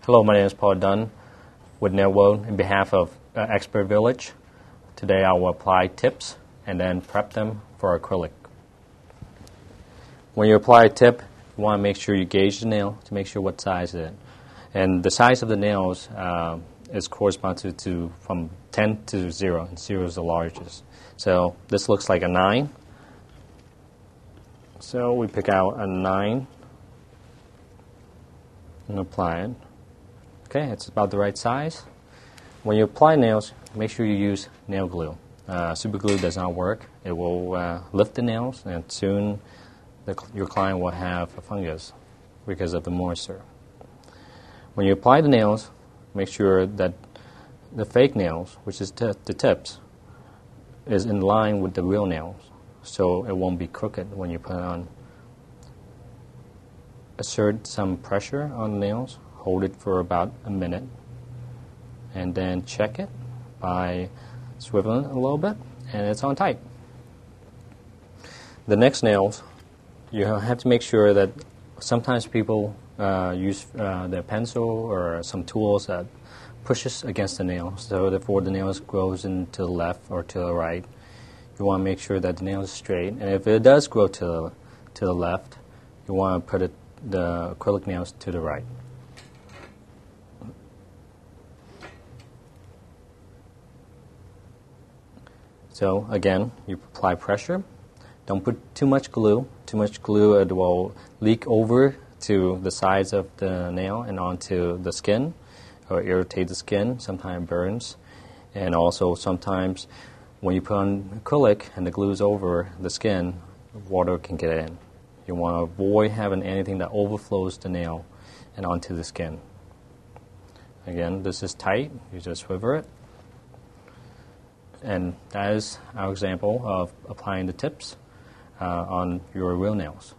Hello, my name is Paul Dunn with Nail World in behalf of Expert Village. Today I will apply tips and then prep them for acrylic. When you apply a tip, you want to make sure you gauge the nail to make sure what size it is. And the size of the nails is corresponding to from 10 to 0, and 0 is the largest. So this looks like a 9. So we pick out a 9 and apply it. Okay, it's about the right size. When you apply nails, make sure you use nail glue. Super glue does not work. It will lift the nails, and soon your client will have a fungus because of the moisture. When you apply the nails, make sure that the fake nails, which is the tips, is in line with the real nails, so it won't be crooked when you put it on. Exert some pressure on the nails. Hold it for about a minute, and then check it by swiveling it a little bit, and it's on tight. The next nails, you have to make sure that sometimes people use their pencil or some tools that pushes against the nail, so therefore the nails grows into the left or to the right. You want to make sure that the nail is straight, and if it does grow to the left, you want to put the acrylic nails to the right. So again, you apply pressure. Don't put too much glue. Too much glue, it will leak over to the sides of the nail and onto the skin, or irritate the skin. Sometimes it burns. And also sometimes when you put on acrylic and the glue is over the skin, water can get in. You want to avoid having anything that overflows the nail and onto the skin. Again, this is tight. You just swivel it. And that is our example of applying the tips on your real nails.